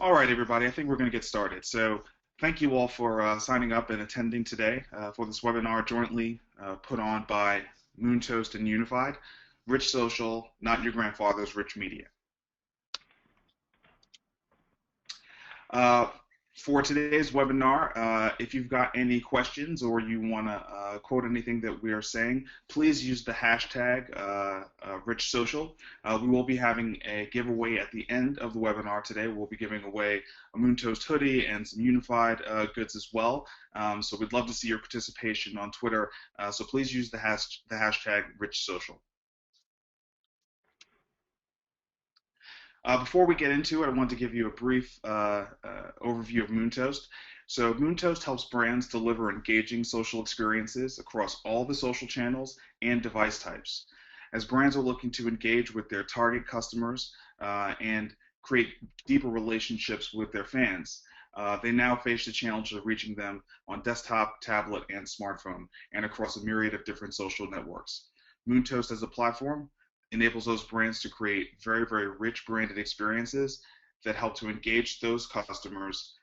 All right, everybody, I think we're going to get started. So, thank you all for signing up and attending today for this webinar jointly put on by MoonToast and Unified, Rich Social, Not Your Grandfather's Rich Media. Uh, for today's webinar, if you've got any questions or you want to quote anything that we are saying, please use the hashtag #RichSocial. We will be having a giveaway at the end of the webinar today. We'll be giving away a MoonToast hoodie and some Unified goods as well. So we'd love to see your participation on Twitter. So please use the hashtag #RichSocial. Before we get into it, I want to give you a brief overview of MoonToast. So MoonToast helps brands deliver engaging social experiences across all the social channels and device types. As brands are looking to engage with their target customers and create deeper relationships with their fans, they now face the challenge of reaching them on desktop, tablet, and smartphone, and across a myriad of different social networks. MoonToast as a platform enables those brands to create very, very rich branded experiences that help to engage those customers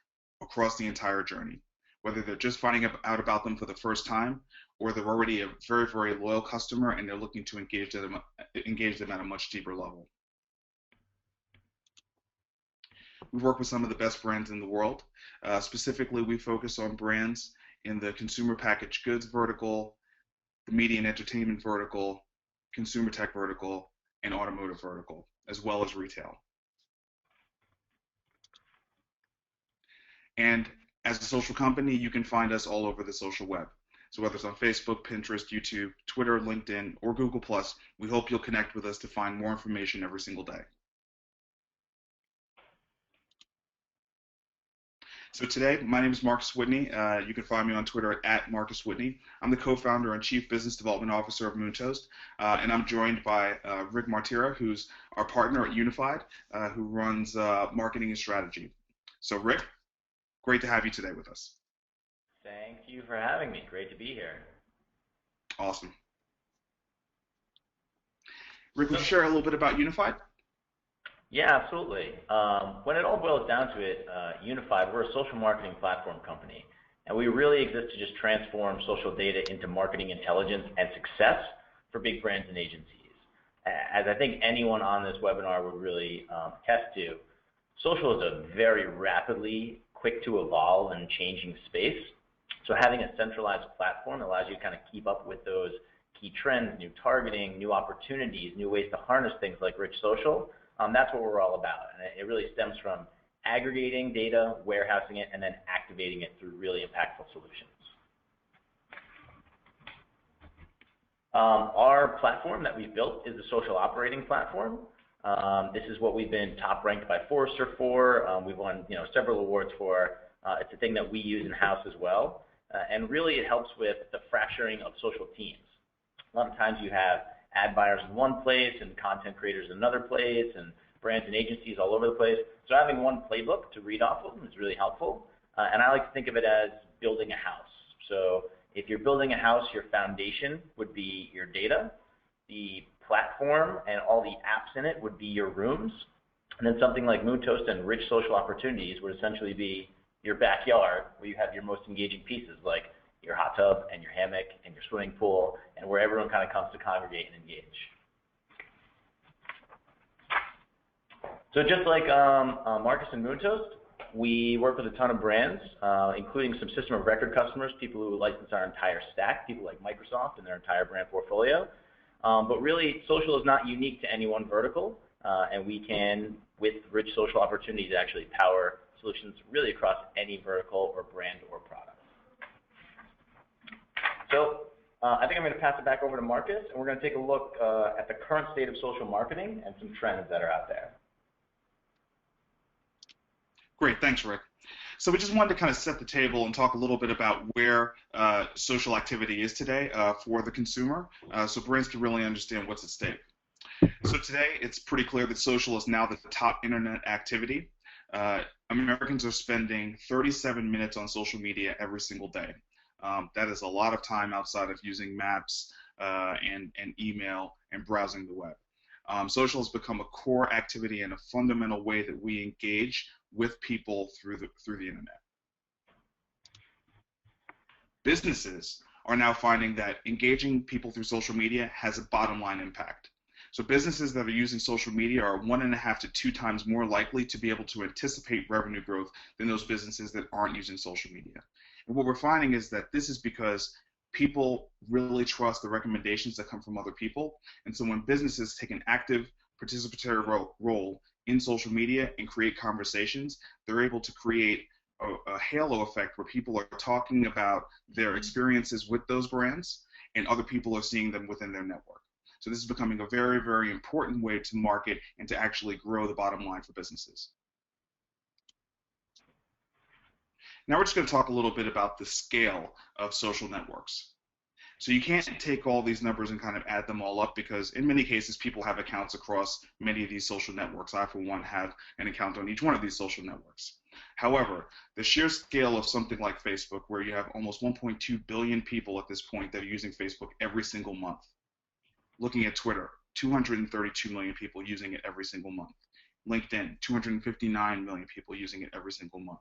across the entire journey. Whether they're just finding out about them for the first time or they're already a very, very loyal customer and they're looking to engage them at a much deeper level. We work with some of the best brands in the world. Specifically, we focus on brands in the consumer packaged goods vertical, the media and entertainment vertical, consumer tech vertical, and automotive vertical, as well as retail. And as a social company, you can find us all over the social web. So whether it's on Facebook, Pinterest, YouTube, Twitter, LinkedIn, or Google+, we hope you'll connect with us to find more information every single day. So today, my name is Marcus Whitney. You can find me on Twitter at Marcus Whitney. I'm the co-founder and chief business development officer of MoonToast, and I'm joined by Rick Martira, who's our partner at Unified, who runs marketing and strategy. So Rick, great to have you today with us. Thank you for having me. Great to be here. Awesome. Rick, would you share a little bit about Unified? Yeah, absolutely. When it all boils down to it, Unified, we're a social marketing platform company, and we really exist to just transform social data into marketing intelligence and success for big brands and agencies. As I think anyone on this webinar would really attest to, social is a very rapidly, quick to evolve and changing space. So having a centralized platform allows you to kind of keep up with those key trends, new targeting, new opportunities, new ways to harness things like rich social. That's what we're all about, and it really stems from aggregating data, warehousing it, and then activating it through really impactful solutions. Our platform that we've built is the social operating platform. This is what we've been top ranked by Forrester for. We've won several awards for. It's a thing that we use in-house as well, and really it helps with the fracturing of social teams. A lot of times you have ad buyers in one place and content creators in another place and brands and agencies all over the place. So having one playbook to read off of is really helpful. And I like to think of it as building a house. So if you're building a house, your foundation would be your data. The platform and all the apps in it would be your rooms. And then something like MoonToast and rich social opportunities would essentially be your backyard where you have your most engaging pieces like your hot tub and your hammock and your swimming pool, and where everyone kind of comes to congregate and engage. So just like Marcus and MoonToast, we work with a ton of brands, including some system of record customers, people who license our entire stack, people like Microsoft and their entire brand portfolio. But really, social is not unique to any one vertical, and we can, with rich social opportunities, actually power solutions really across any vertical or brand or product. So I think I'm going to pass it back over to Marcus, and we're going to take a look at the current state of social marketing and some trends that are out there. Great, thanks, Rick. So we just wanted to kind of set the table and talk a little bit about where social activity is today for the consumer, so brands can really understand what's at stake. So today, it's pretty clear that social is now the top internet activity. Americans are spending 37 minutes on social media every single day. That is a lot of time outside of using maps and email and browsing the web. Social has become a core activity and a fundamental way that we engage with people through the internet. Businesses are now finding that engaging people through social media has a bottom line impact. So businesses that are using social media are 1.5 to 2 times more likely to be able to anticipate revenue growth than those businesses that aren't using social media. And what we're finding is that this is because people really trust the recommendations that come from other people. And so when businesses take an active participatory role in social media and create conversations, they're able to create a halo effect where people are talking about their experiences with those brands and other people are seeing them within their network. So this is becoming a very, very important way to market and to actually grow the bottom line for businesses. Now we're just going to talk a little bit about the scale of social networks. So you can't take all these numbers and kind of add them all up because in many cases people have accounts across many of these social networks. I, for one, have an account on each one of these social networks. However, the sheer scale of something like Facebook, where you have almost 1.2 billion people at this point that are using Facebook every single month. Looking at Twitter, 232 million people using it every single month. LinkedIn, 259 million people using it every single month.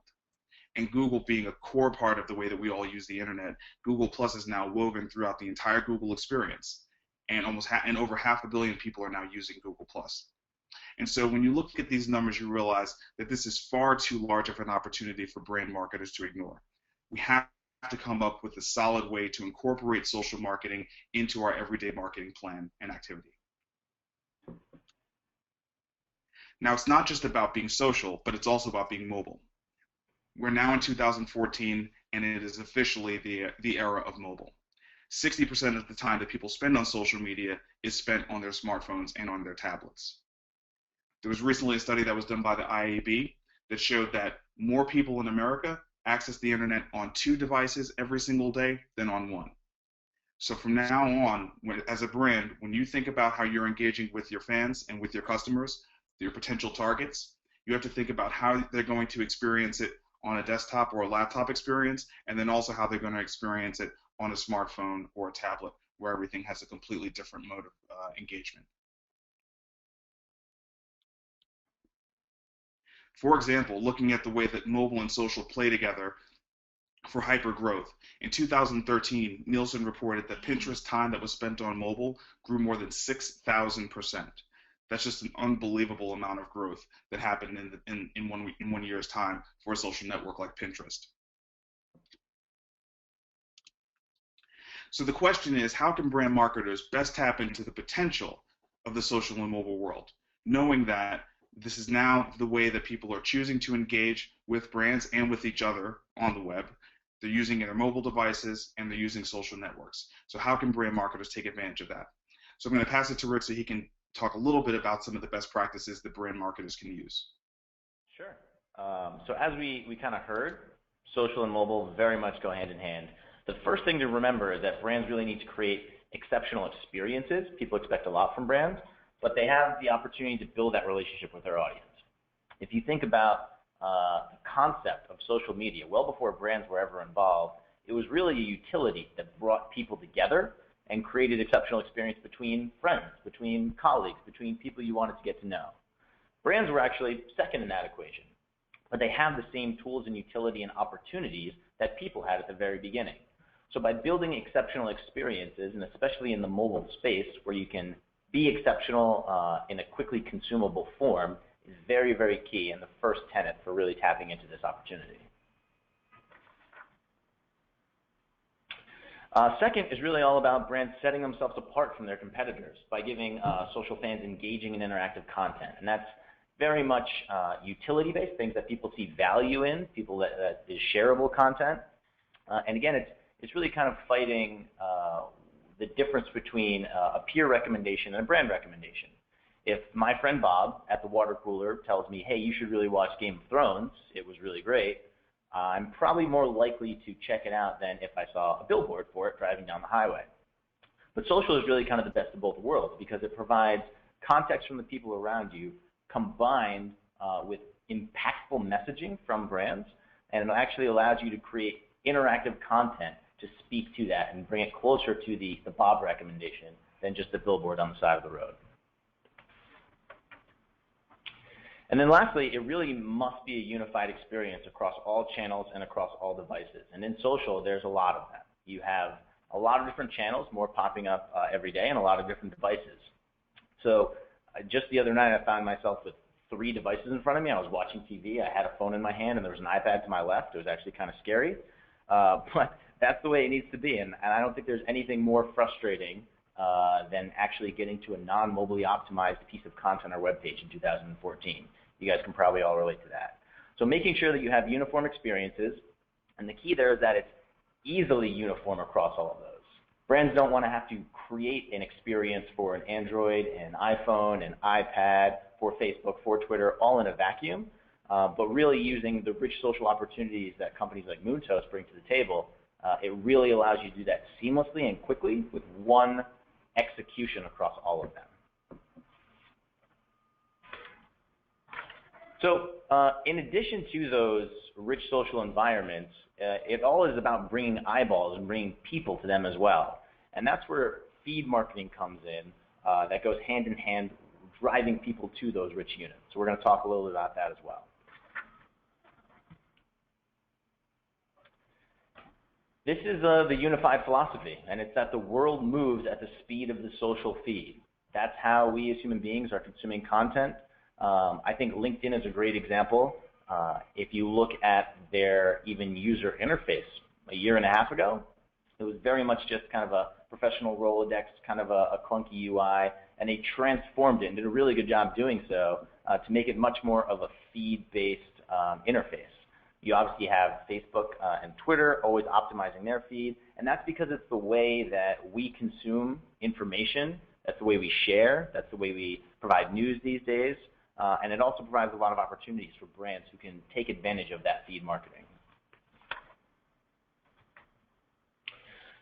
And Google being a core part of the way that we all use the internet, Google Plus is now woven throughout the entire Google experience, and and over 500 million people are now using Google Plus. And so when you look at these numbers, you realize that this is far too large of an opportunity for brand marketers to ignore. We have to come up with a solid way to incorporate social marketing into our everyday marketing plan and activity. Now, it's not just about being social, but it's also about being mobile. We're now in 2014, and it is officially the era of mobile. 60% of the time that people spend on social media is spent on their smartphones and on their tablets. There was recently a study that was done by the IAB that showed that more people in America access the internet on 2 devices every single day than on 1. So from now on, as a brand, when you think about how you're engaging with your fans and with your customers, your potential targets, you have to think about how they're going to experience it on a desktop or a laptop experience, and then also how they're going to experience it on a smartphone or a tablet, where everything has a completely different mode of engagement. For example, looking at the way that mobile and social play together for hyper growth. In 2013, Nielsen reported that Pinterest time that was spent on mobile grew more than 6,000%. That's just an unbelievable amount of growth that happened in 1 year's time for a social network like Pinterest. So the question is, how can brand marketers best tap into the potential of the social and mobile world, knowing that this is now the way that people are choosing to engage with brands and with each other on the web. They're using their mobile devices and they're using social networks. So how can brand marketers take advantage of that? So I'm going to pass it to Rick so he can talk a little bit about some of the best practices that brand marketers can use. Sure. So as we kind of heard, social and mobile very much go hand in hand. The first thing to remember is that brands really need to create exceptional experiences. People expect a lot from brands, but they have the opportunity to build that relationship with their audience. If you think about the concept of social media, well before brands were ever involved, it was really a utility that brought people together and created exceptional experience between friends, between colleagues, between people you wanted to get to know. Brands were actually second in that equation, but they have the same tools and utility and opportunities that people had at the very beginning. So by building exceptional experiences, and especially in the mobile space where you can be exceptional in a quickly consumable form, is very, very key and the first tenet for really tapping into this opportunity. Second is really all about brands setting themselves apart from their competitors by giving social fans engaging and interactive content. And that's very much utility-based, things that people see value in, that is shareable content. And again, it's really kind of fighting the difference between a peer recommendation and a brand recommendation. If my friend Bob at the water cooler tells me, hey, you should really watch Game of Thrones, it was really great, I'm probably more likely to check it out than if I saw a billboard for it driving down the highway. But social is really kind of the best of both worlds because it provides context from the people around you combined with impactful messaging from brands, and it actually allows you to create interactive content to speak to that and bring it closer to the Bob recommendation than just the billboard on the side of the road. And then lastly, it really must be a unified experience across all channels and across all devices. And in social, there's a lot of them. You have a lot of different channels, more popping up every day, and a lot of different devices. So just the other night, I found myself with 3 devices in front of me. I was watching TV. I had a phone in my hand, and there was an iPad to my left. It was actually kind of scary. But that's the way it needs to be. And I don't think there's anything more frustrating than actually getting to a non-mobilely optimized piece of content on our webpage in 2014. You guys can probably all relate to that. So making sure that you have uniform experiences, and the key there is that it's easily uniform across all of those. Brands don't want to have to create an experience for an Android, an iPhone, an iPad, for Facebook, for Twitter, all in a vacuum, but really using the rich social opportunities that companies like MoonToast bring to the table. It really allows you to do that seamlessly and quickly with one execution across all of them. So in addition to those rich social environments, it all is about bringing eyeballs and bringing people to them as well. And that's where feed marketing comes in. That goes hand in hand, driving people to those rich units. So we're going to talk a little bit about that as well. This is the unified philosophy, and it's that the world moves at the speed of the social feed. That's how we as human beings are consuming content. I think LinkedIn is a great example. If you look at their even user interface a year and a half ago, it was very much just kind of a professional Rolodex, kind of a clunky UI, and they transformed it and did a really good job doing so to make it much more of a feed-based interface. You obviously have Facebook and Twitter always optimizing their feed, and that's because it's the way that we consume information. That's the way we share. That's the way we provide news these days. And it also provides a lot of opportunities for brands who can take advantage of that feed marketing.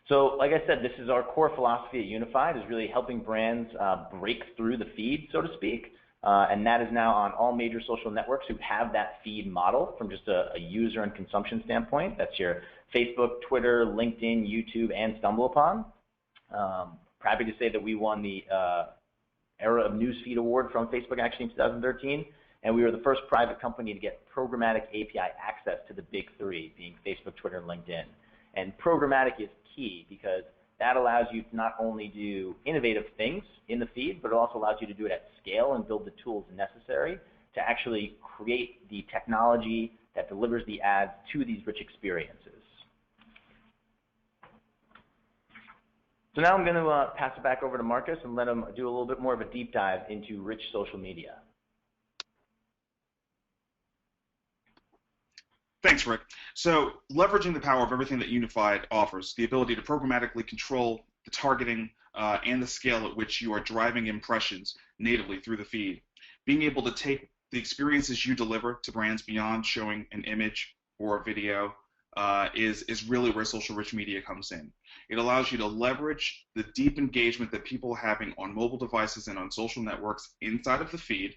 So like I said, this is our core philosophy at Unified, is really helping brands break through the feed, so to speak. And that is now on all major social networks who have that feed model from just a user and consumption standpoint. That's your Facebook, Twitter, LinkedIn, YouTube, and StumbleUpon. Happy to say that we won the Era of Newsfeed Award from Facebook actually in 2013, and we were the first private company to get programmatic API access to the big 3, being Facebook, Twitter, and LinkedIn. And programmatic is key because that allows you to not only do innovative things in the feed, but it also allows you to do it at scale and build the tools necessary to actually create the technology that delivers the ads to these rich experiences. So now I'm going to pass it back over to Marcus and let him do a little bit more of a deep dive into rich social media. Thanks, Rick. So leveraging the power of everything that Unified offers, the ability to programmatically control the targeting and the scale at which you are driving impressions natively through the feed, being able to take the experiences you deliver to brands beyond showing an image or a video is really where social rich media comes in. It allows you to leverage the deep engagement that people are having on mobile devices and on social networks inside of the feed,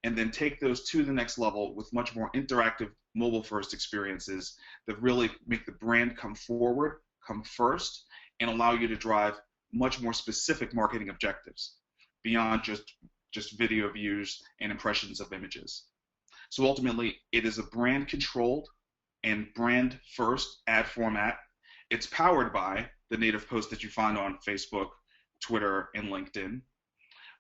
and then take those to the next level with much more interactive mobile-first experiences that really make the brand come forward, come first, and allow you to drive much more specific marketing objectives beyond just video views and impressions of images. So ultimately, it is a brand-controlled and brand-first ad format. It's powered by the native posts that you find on Facebook, Twitter, and LinkedIn,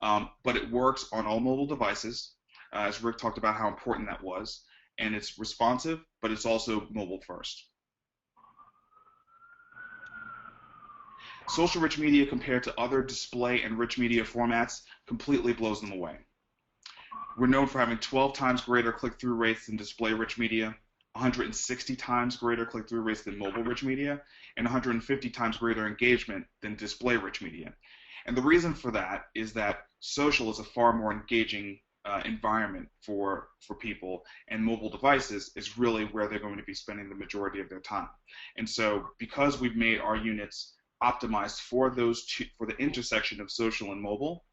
but it works on all mobile devices, as Rick talked about how important that was, and it's responsive, but it's also mobile first. Social rich media compared to other display and rich media formats completely blows them away. We're known for having 12 times greater click-through rates than display rich media, 160 times greater click-through rates than mobile rich media, and 150 times greater engagement than display rich media. And the reason for that is that social is a far more engaging environment for people, and mobile devices is really where they're going to be spending the majority of their time. And so because we've made our units optimized for those two, for the intersection of social and mobile,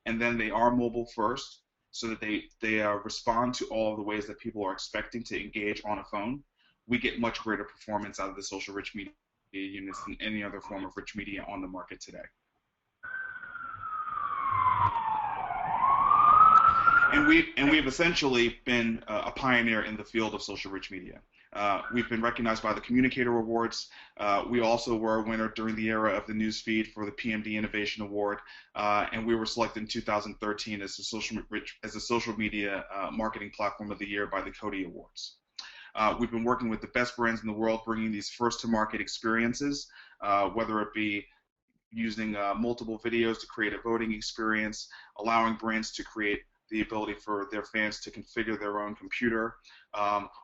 and then they are mobile first, so that they respond to all of the ways that people are expecting to engage on a phone, we get much greater performance out of the social rich media units than any other form of rich media on the market today. we've essentially been a pioneer in the field of social rich media. We've been recognized by the Communicator Awards. We also were a winner during the era of the newsfeed for the PMD Innovation Award, and we were selected in 2013 as a social media marketing platform of the year by the Coty Awards. We've been working with the best brands in the world, bringing these first-to-market experiences, whether it be using multiple videos to create a voting experience, allowing brands to create the ability for their fans to configure their own computer,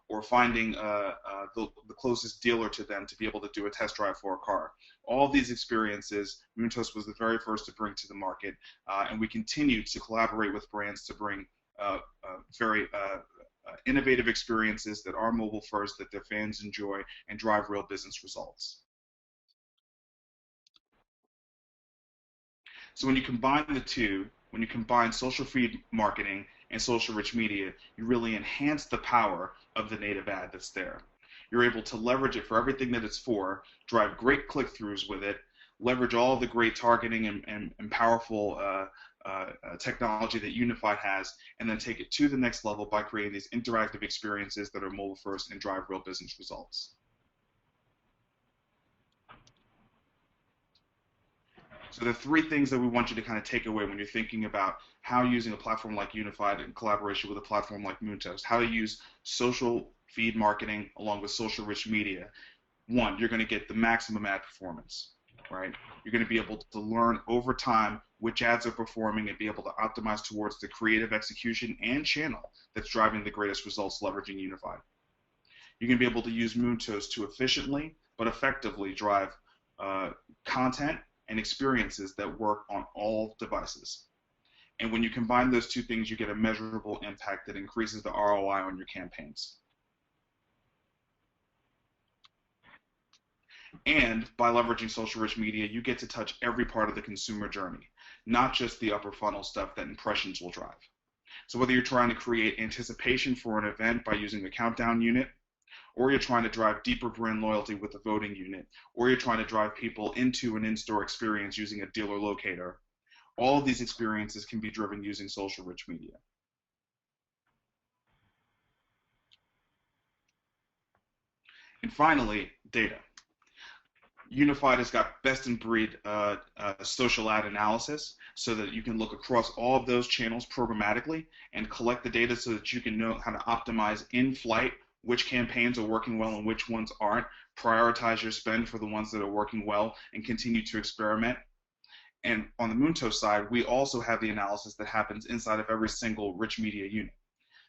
or finding the closest dealer to them to be able to do a test drive for a car. All of these experiences, MoonToast was the very first to bring to the market, and we continue to collaborate with brands to bring very innovative experiences that are mobile first, that their fans enjoy, and drive real business results. So when you combine the two, when you combine social feed marketing and social rich media, you really enhance the power of the native ad that's there. You're able to leverage it for everything that it's for, drive great click-throughs with it, leverage all of the great targeting and powerful technology that Unified has, and then take it to the next level by creating these interactive experiences that are mobile first and drive real business results. So the three things that we want you to kind of take away when you're thinking about how using a platform like Unified in collaboration with a platform like MoonToast, how to use social feed marketing along with social rich media. One, you're going to get the maximum ad performance, right? You're going to be able to learn over time which ads are performing and be able to optimize towards the creative execution and channel that's driving the greatest results leveraging Unified. You're going to be able to use MoonToast to efficiently but effectively drive content and experiences that work on all devices. And when you combine those two things, you get a measurable impact that increases the ROI on your campaigns. And by leveraging social rich media, you get to touch every part of the consumer journey, not just the upper funnel stuff that impressions will drive. So whether you're trying to create anticipation for an event by using a countdown unit, or you're trying to drive deeper brand loyalty with a voting unit, or you're trying to drive people into an in-store experience using a dealer locator, all of these experiences can be driven using social rich media. And finally, data. Unified has got best-in-breed social ad analysis so that you can look across all of those channels programmatically and collect the data so that you can know how to optimize in-flight which campaigns are working well and which ones aren't, prioritize your spend for the ones that are working well, and continue to experiment. And on the MoonToast side, we also have the analysis that happens inside of every single rich media unit.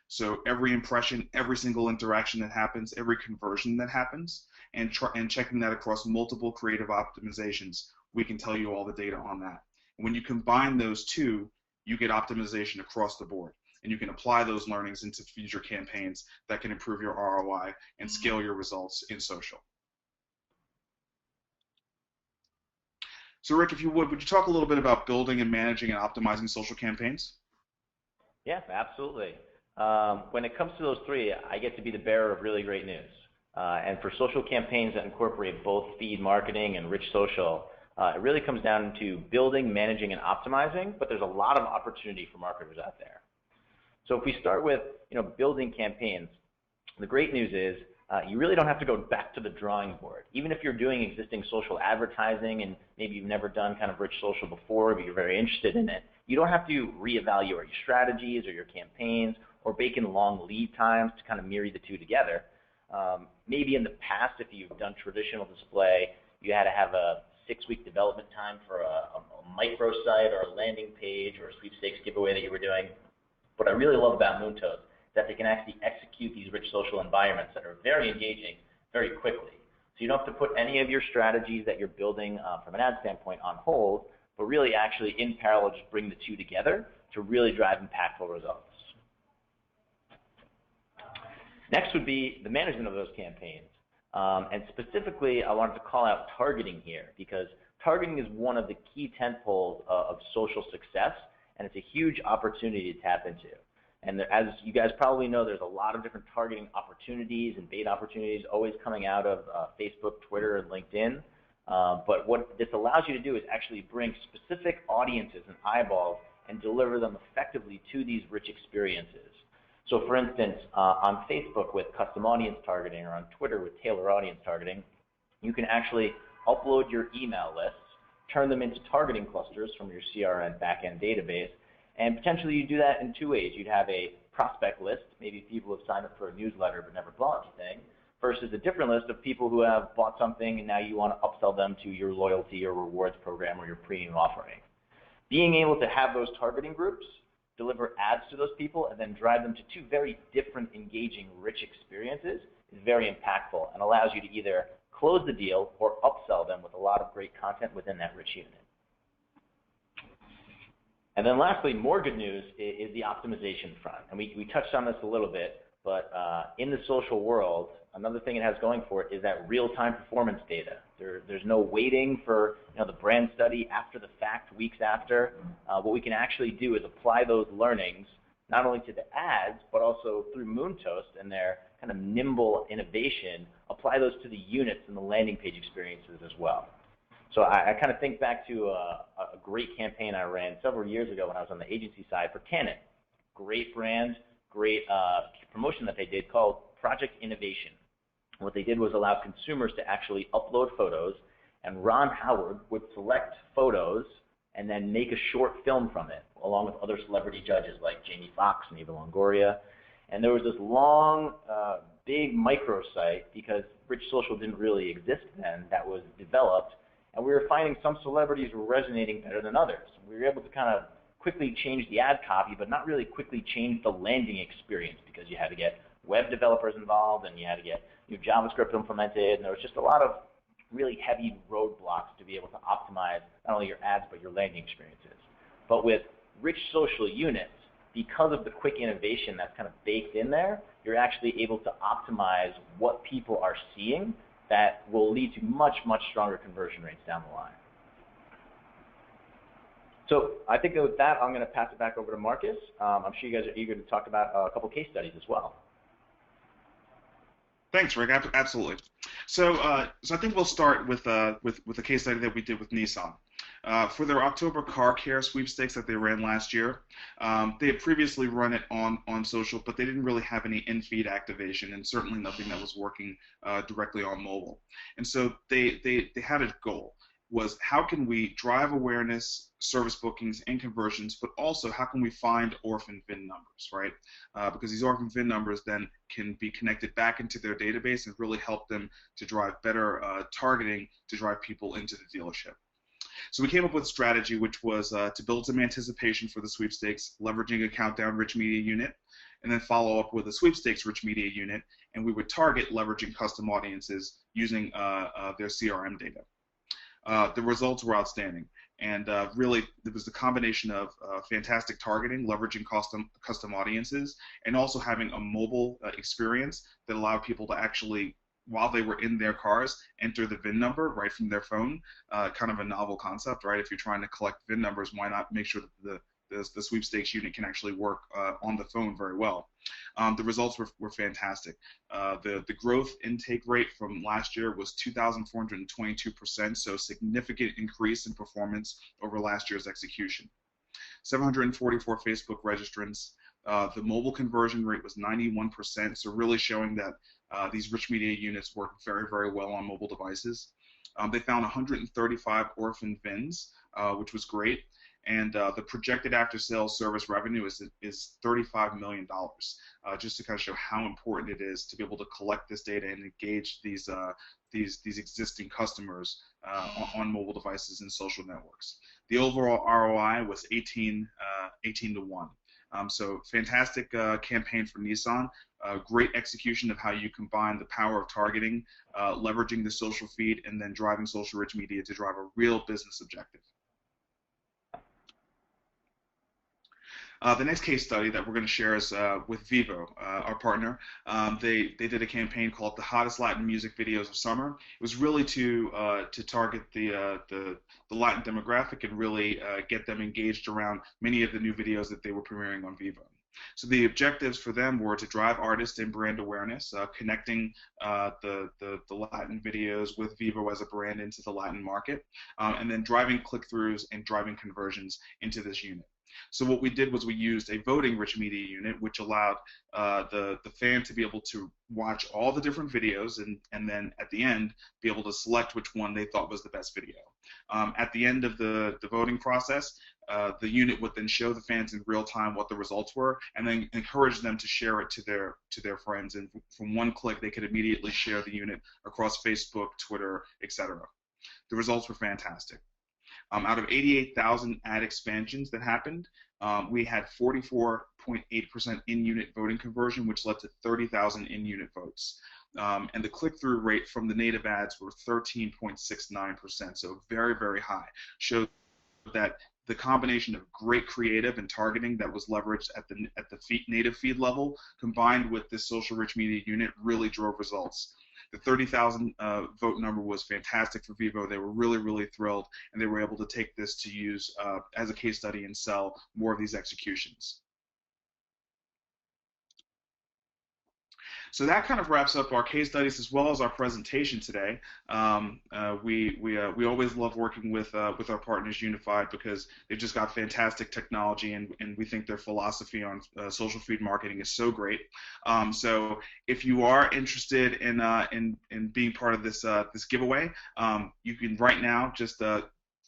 So every impression, every single interaction that happens, every conversion that happens, and checking that across multiple creative optimizations, we can tell you all the data on that. And when you combine those two, you get optimization across the board. And you can apply those learnings into future campaigns that can improve your ROI and scale your results in social. So Rick, if you would you talk a little bit about building and managing and optimizing social campaigns? Yes, absolutely. When it comes to those three, I get to be the bearer of really great news. And for social campaigns that incorporate both feed marketing and rich social, it really comes down to building, managing, and optimizing, but there's a lot of opportunity for marketers out there. So if we start with building campaigns, the great news is you really don't have to go back to the drawing board. Even if you're doing existing social advertising and maybe you've never done kind of rich social before, but you're very interested in it, you don't have to reevaluate your strategies or your campaigns or bake in long lead times to kind of marry the two together. Maybe in the past, if you've done traditional display, you had to have a 6-week development time for a microsite or a landing page or a sweepstakes giveaway that you were doing. What I really love about MoonToast is that they can actually execute these rich social environments that are very engaging very quickly. So you don't have to put any of your strategies that you're building from an ad standpoint on hold, but really actually in parallel just bring the two together to really drive impactful results. Next would be the management of those campaigns. And specifically, I wanted to call out targeting here because targeting is one of the key tentpoles of social success, and it's a huge opportunity to tap into. And as you guys probably know, there's a lot of different targeting opportunities and bait opportunities always coming out of Facebook, Twitter, and LinkedIn. But what this allows you to do is actually bring specific audiences and eyeballs and deliver them effectively to these rich experiences. So for instance, on Facebook with custom audience targeting, or on Twitter with tailor audience targeting, you can actually upload your email lists, turn them into targeting clusters from your CRM backend database, and potentially you do that in two ways. You'd have a prospect list, maybe people who have signed up for a newsletter but never bought anything, versus a different list of people who have bought something and now you want to upsell them to your loyalty or rewards program or your premium offering. Being able to have those targeting groups, deliver ads to those people, and then drive them to two very different, engaging, rich experiences is very impactful and allows you to either close the deal or upsell them with a lot of great content within that rich unit. And then lastly, more good news is the optimization front. And we touched on this a little bit, but in the social world, another thing it has going for it is that real-time performance data. There's no waiting for the brand study after the fact, weeks after. What we can actually do is apply those learnings not only to the ads, but also through MoonToast and their kind of nimble innovation, apply those to the units and the landing page experiences as well. So I kind of think back to a great campaign I ran several years ago when I was on the agency side for Canon. Great brand, great promotion that they did called Project Innovation. What they did was allow consumers to actually upload photos, and Ron Howard would select photos and then make a short film from it, along with other celebrity judges like Jamie Foxx and Eva Longoria. And there was this long, big microsite, because rich social didn't really exist then, that was developed. And we were finding some celebrities were resonating better than others. We were able to kind of quickly change the ad copy, but not really quickly change the landing experience, because you had to get web developers involved and you had to get new JavaScript implemented, and there was just a lot of really heavy roadblocks to be able to optimize not only your ads but your landing experiences. But with rich social units, because of the quick innovation that's kind of baked in there, you're actually able to optimize what people are seeing that will lead to much, much stronger conversion rates down the line. So I think that with that, I'm going to pass it back over to Marcus. I'm sure you guys are eager to talk about a couple case studies as well. Thanks, Rick. Absolutely. So I think we'll start with a case study that we did with Nissan. For their October car care sweepstakes that they ran last year, they had previously run it on social, but they didn't really have any in-feed activation, and certainly nothing that was working directly on mobile. And so they had a goal, was how can we drive awareness, service bookings, and conversions, but also how can we find orphan VIN numbers, right? Because these orphan VIN numbers then can be connected back into their database and really help them to drive better targeting to drive people into the dealership. So we came up with a strategy which was to build some anticipation for the sweepstakes, leveraging a countdown rich media unit, and then follow up with a sweepstakes rich media unit, and we would target leveraging custom audiences using their CRM data. The results were outstanding, and really it was the combination of fantastic targeting, leveraging custom audiences, and also having a mobile experience that allowed people to actually, while they were in their cars, enter the VIN number right from their phone. Kind of a novel concept, right? If you're trying to collect VIN numbers, why not make sure that the sweepstakes unit can actually work on the phone very well. The results were fantastic. The growth intake rate from last year was 2,422%, so significant increase in performance over last year's execution. 744 Facebook registrants. The mobile conversion rate was 91%, so really showing that these rich media units work very, very well on mobile devices. They found 135 orphan VINs, which was great. And the projected after-sales service revenue is $35 million, just to kind of show how important it is to be able to collect this data and engage these existing customers on mobile devices and social networks. The overall ROI was 18 to 1. So fantastic campaign for Nissan. Great execution of how you combine the power of targeting, leveraging the social feed, and then driving social rich media to drive a real business objective. The next case study that we're going to share is with Vivo, our partner. They did a campaign called "The Hottest Latin Music Videos of Summer." It was really to target the Latin demographic and really get them engaged around many of the new videos that they were premiering on Vivo. So the objectives for them were to drive artist and brand awareness, connecting the Latin videos with Vivo as a brand into the Latin market, and then driving click-throughs and driving conversions into this unit. So what we did was we used a voting rich media unit, which allowed the fan to be able to watch all the different videos and then at the end be able to select which one they thought was the best video. At the end of the voting process, the unit would then show the fans in real time what the results were, and then encourage them to share it to their friends. And from one click, they could immediately share the unit across Facebook, Twitter, etc. The results were fantastic. Out of 88,000 ad expansions that happened, we had 44.8% in-unit voting conversion, which led to 30,000 in-unit votes. And the click-through rate from the native ads were 13.69%, so very, very high. Showed that the combination of great creative and targeting that was leveraged at the native feed level, combined with this social rich media unit, really drove results. The 30,000 vote number was fantastic for Vivo. They were really, really thrilled, and they were able to take this to use as a case study and sell more of these executions. So that kind of wraps up our case studies as well as our presentation today. We always love working with our partners Unified because they've just got fantastic technology, and we think their philosophy on social feed marketing is so great. So if you are interested in being part of this giveaway, you can right now just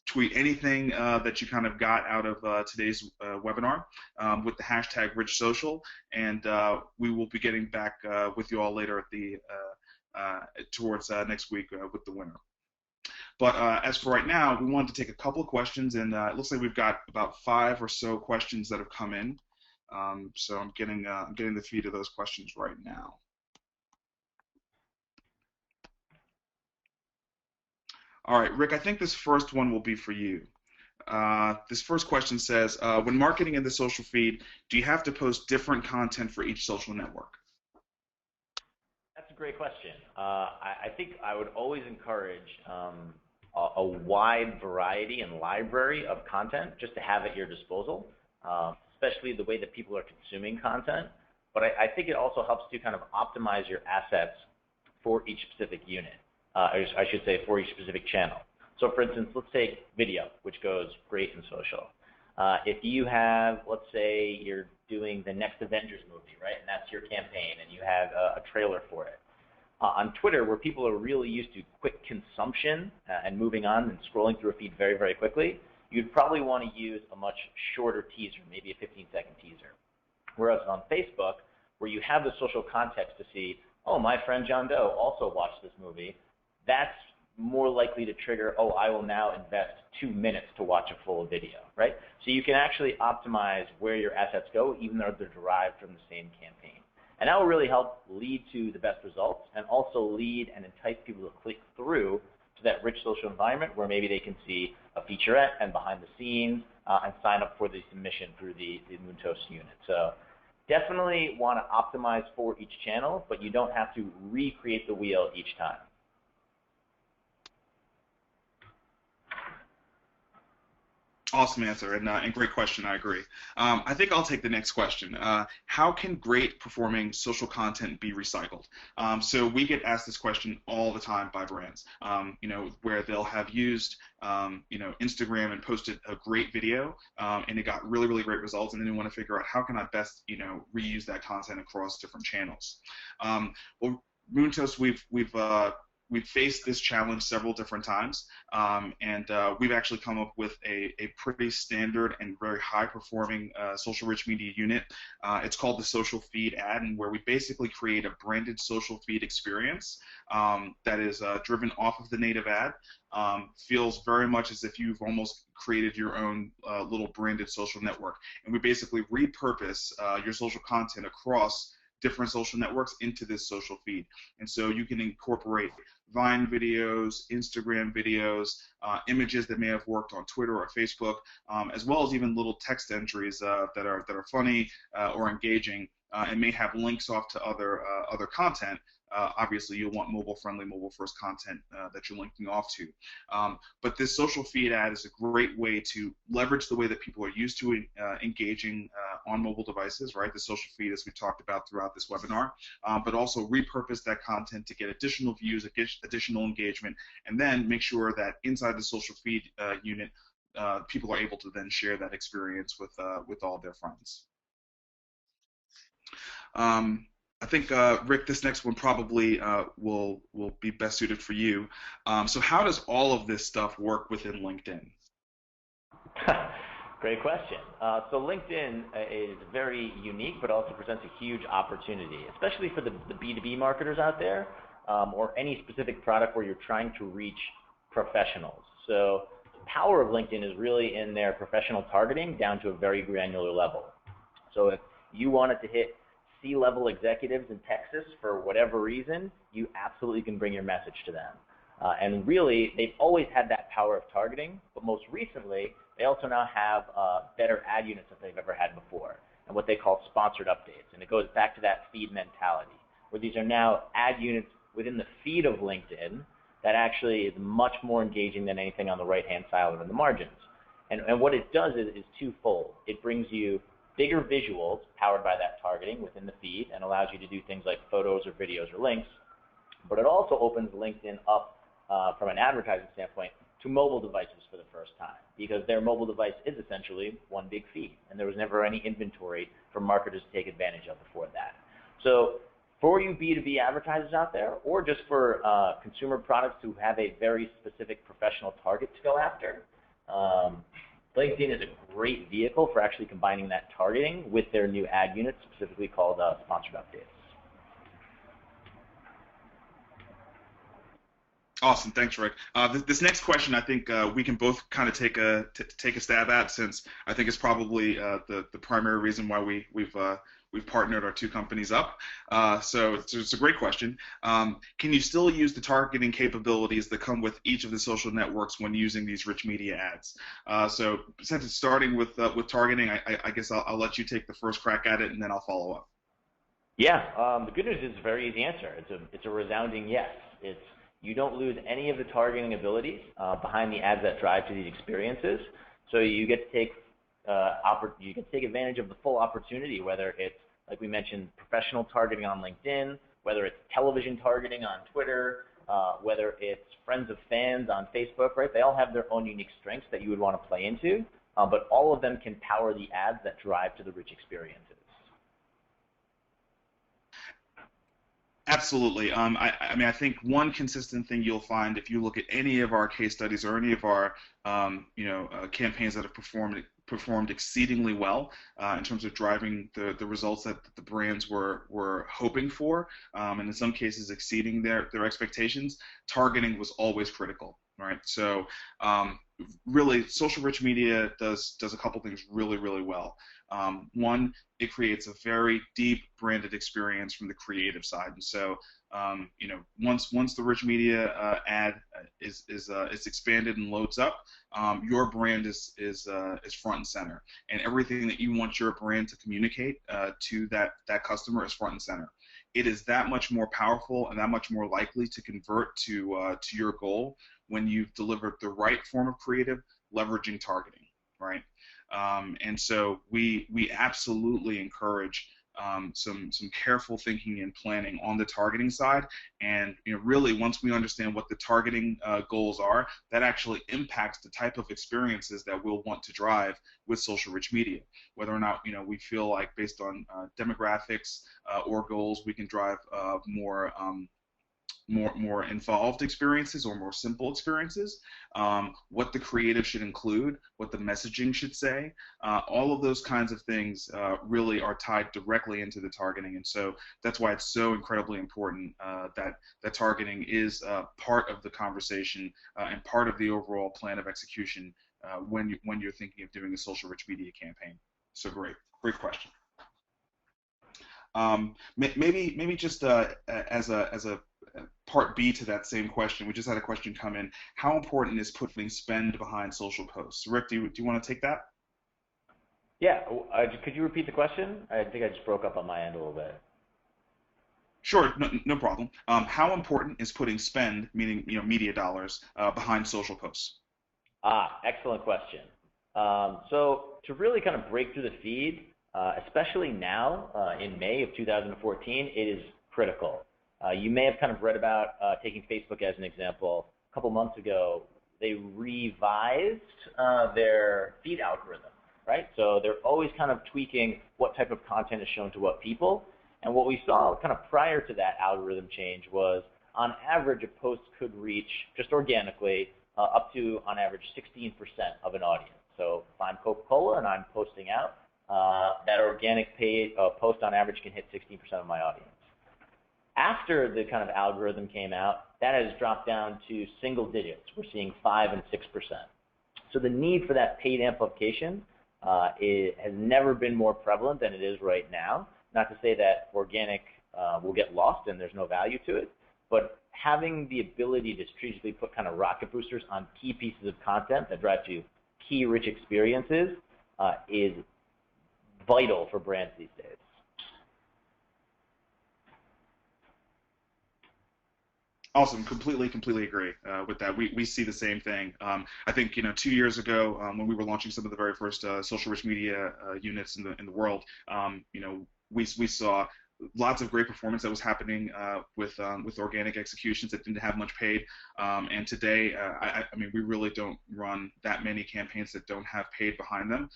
tweet anything that you kind of got out of today's webinar with the hashtag #RichSocial, and we will be getting back with you all later at the towards next week with the winner. But as for right now, we wanted to take a couple of questions, and it looks like we've got about 5 or so questions that have come in. So I'm getting the feed of those questions right now. All right, Rick, I think this first one will be for you. This first question says, when marketing in the social feed, do you have to post different content for each social network? That's a great question. I think I would always encourage a wide variety and library of content just to have at your disposal, especially the way that people are consuming content. But I think it also helps to kind of optimize your assets for each specific unit. I should say for each specific channel. So for instance, let's take video, which goes great in social. If you have, let's say you're doing the next Avengers movie, right, and that's your campaign, and you have a trailer for it. On Twitter, where people are really used to quick consumption and moving on and scrolling through a feed very, very quickly, you'd probably want to use a much shorter teaser, maybe a 15-second teaser. Whereas on Facebook, where you have the social context to see, oh, my friend John Doe also watched this movie, that's more likely to trigger, oh, I will now invest 2 minutes to watch a full video, right? So you can actually optimize where your assets go, even though they're derived from the same campaign. And that will really help lead to the best results and also lead and entice people to click through to that rich social environment where maybe they can see a featurette and behind the scenes and sign up for the submission through the MoonToast unit. So definitely want to optimize for each channel, but you don't have to recreate the wheel each time. Awesome answer, and great question. I agree. I think I'll take the next question. How can great performing social content be recycled? So we get asked this question all the time by brands, where they'll have used, Instagram and posted a great video, and it got really, really great results, and then they want to figure out how can I best, reuse that content across different channels. Well, MoonToast, we've faced this challenge several different times, and we've actually come up with a pretty standard and very high-performing social rich media unit. It's called the social feed ad, and where we basically create a branded social feed experience that is driven off of the native ad. Feels very much as if you've almost created your own little branded social network, and we basically repurpose your social content across different social networks into this social feed. And so you can incorporate Vine videos, Instagram videos, images that may have worked on Twitter or Facebook, as well as even little text entries that are funny or engaging, and may have links off to other content. Obviously, you'll want mobile-friendly, mobile-first content that you're linking off to. But this social feed ad is a great way to leverage the way that people are used to engaging on mobile devices, right? The social feed, as we talked about throughout this webinar, but also repurpose that content to get additional views, additional engagement, and then make sure that inside the social feed unit, people are able to then share that experience with all their friends. I think Rick, this next one probably will be best suited for you. So how does all of this stuff work within LinkedIn? Great question. So LinkedIn is very unique, but also presents a huge opportunity, especially for the B2B marketers out there, or any specific product where you're trying to reach professionals. So the power of LinkedIn is really in their professional targeting down to a very granular level. So if you wanted to hit C-level executives in Texas for whatever reason, you absolutely can bring your message to them. And really, they've always had that power of targeting, but most recently, they also now have better ad units than they've ever had before, and what they call sponsored updates. And it goes back to that feed mentality, where these are now ad units within the feed of LinkedIn that actually is much more engaging than anything on the right-hand side or in the margins. And what it does is twofold. It brings you bigger visuals powered by that targeting within the feed and allows you to do things like photos or videos or links, but it also opens LinkedIn up from an advertising standpoint to mobile devices for the first time, because their mobile device is essentially one big feed, and there was never any inventory for marketers to take advantage of before that. So for you B2B advertisers out there, or just for consumer products who have a very specific professional target to go after, LinkedIn is a great vehicle for actually combining that targeting with their new ad units, specifically called sponsored updates. Awesome, thanks, Rick. This next question, I think we can both kind of take a stab at, since I think it's probably the primary reason why we've partnered our two companies up. So it's a great question. Can you still use the targeting capabilities that come with each of the social networks when using these rich media ads? So since it's starting with targeting, I guess I'll let you take the first crack at it, and then I'll follow up. Yeah, the good news is a very easy answer. It's a resounding yes. You don't lose any of the targeting abilities behind the ads that drive to these experiences. So you get to take advantage of the full opportunity, whether it's, like we mentioned, professional targeting on LinkedIn, whether it's television targeting on Twitter, whether it's friends of fans on Facebook, right? They all have their own unique strengths that you would want to play into, but all of them can power the ads that drive to the rich experiences. Absolutely. I mean, I think one consistent thing you'll find if you look at any of our case studies or any of our, campaigns that have performed exceedingly well in terms of driving the results that the brands were hoping for, and in some cases exceeding their expectations. Targeting was always critical, right? So really, social rich media does a couple things really, really well. One, it creates a very deep branded experience from the creative side, and so once the rich media ad is expanded and loads up, your brand is front and center, and everything that you want your brand to communicate to that customer is front and center. It is that much more powerful and that much more likely to convert to your goal when you've delivered the right form of creative, leveraging targeting, right? And so we absolutely encourage some careful thinking and planning on the targeting side, and really once we understand what the targeting goals are, that actually impacts the type of experiences that we'll want to drive with social rich media. Whether or not we feel like based on demographics or goals, we can drive more involved experiences or more simple experiences, what the creative should include, what the messaging should say, all of those kinds of things really are tied directly into the targeting, and so that's why it's so incredibly important that targeting is part of the conversation and part of the overall plan of execution when you're thinking of doing a social rich media campaign. So great question. Maybe just as a part B to that same question, we just had a question come in. How important is putting spend behind social posts? Rick, do you want to take that? Yeah. Could you repeat the question? I think I just broke up on my end a little bit. Sure, no problem. How important is putting spend, meaning media dollars, behind social posts? Excellent question. So to really kind of break through the feed, especially now in May of 2014, it is critical. You may have kind of read about taking Facebook as an example. A couple months ago, they revised their feed algorithm, right? So they're always kind of tweaking what type of content is shown to what people. And what we saw kind of prior to that algorithm change was, on average, a post could reach, just organically, up to, on average, 16% of an audience. So if I'm Coca-Cola and I'm posting out, that organic post on average can hit 16% of my audience. After the kind of algorithm came out, that has dropped down to single digits. We're seeing 5 and 6%. So the need for that paid amplification has never been more prevalent than it is right now. Not to say that organic will get lost and there's no value to it, but having the ability to strategically put kind of rocket boosters on key pieces of content that drive to key rich experiences is vital for brands these days. Awesome. Completely agree with that. We see the same thing. I think 2 years ago when we were launching some of the very first social rich media units in the world, we saw lots of great performance that was happening with organic executions that didn't have much paid. And today, I mean, we really don't run that many campaigns that don't have paid behind them.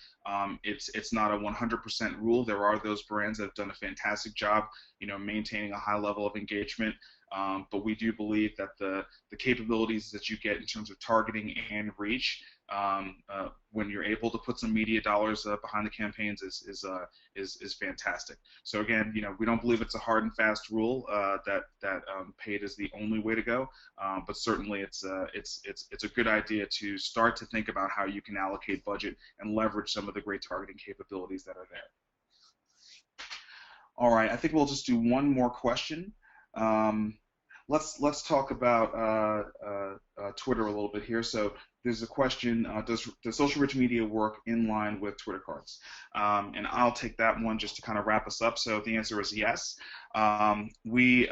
It's not a 100% rule. There are those brands that have done a fantastic job, maintaining a high level of engagement. But we do believe that the capabilities that you get in terms of targeting and reach, when you're able to put some media dollars behind the campaigns, is fantastic. So again, we don't believe it's a hard and fast rule that paid is the only way to go. But certainly, it's a good idea to start to think about how you can allocate budget and leverage some of the great targeting capabilities that are there. All right, I think we'll just do one more question. Let's talk about Twitter a little bit here. So there's a question: does social rich media work in line with Twitter cards? And I'll take that one just to kind of wrap us up. So the answer is yes. We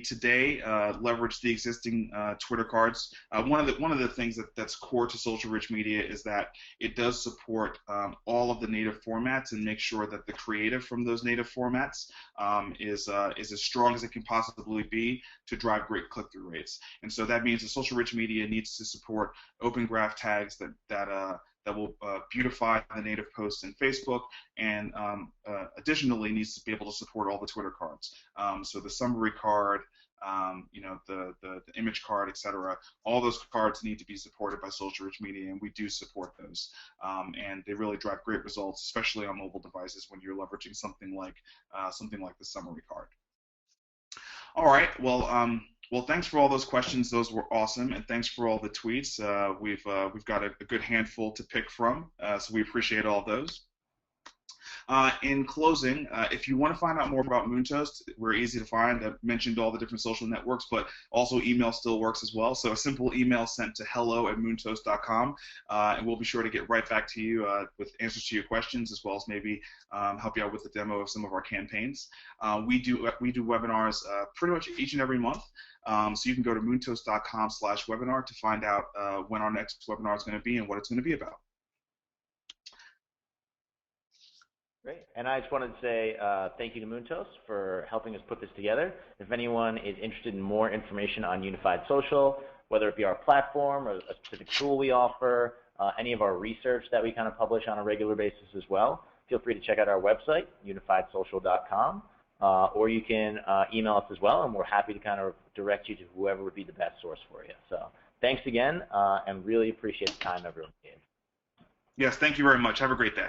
today leverage the existing Twitter cards. One of the things that's core to social rich media is that it does support all of the native formats and make sure that the creative from those native formats is as strong as it can possibly be to drive great click-through rates. And so that means that social rich media needs to support open graph tags that will beautify the native posts in Facebook, and additionally needs to be able to support all the Twitter cards. So the summary card, the image card, etc. All those cards need to be supported by social rich media, and we do support those. And they really drive great results, especially on mobile devices when you're leveraging something like the summary card. All right. Well, thanks for all those questions. Those were awesome, and thanks for all the tweets. We've got a good handful to pick from, so we appreciate all those. In closing, if you want to find out more about MoonToast, we're easy to find. I've mentioned all the different social networks, but also email still works as well. So a simple email sent to hello@moontoast.com, and we'll be sure to get right back to you with answers to your questions, as well as maybe help you out with the demo of some of our campaigns. We do webinars pretty much each and every month. So you can go to moontoast.com/webinar to find out when our next webinar is going to be and what it's going to be about. Great. And I just wanted to say thank you to MoonToast for helping us put this together. If anyone is interested in more information on Unified Social, whether it be our platform or a specific tool we offer, any of our research that we kind of publish on a regular basis as well, feel free to check out our website, unifiedsocial.com, or you can email us as well, and we're happy to kind of direct you to whoever would be the best source for you. So thanks again, and really appreciate the time everyone gave. Yes, thank you very much. Have a great day.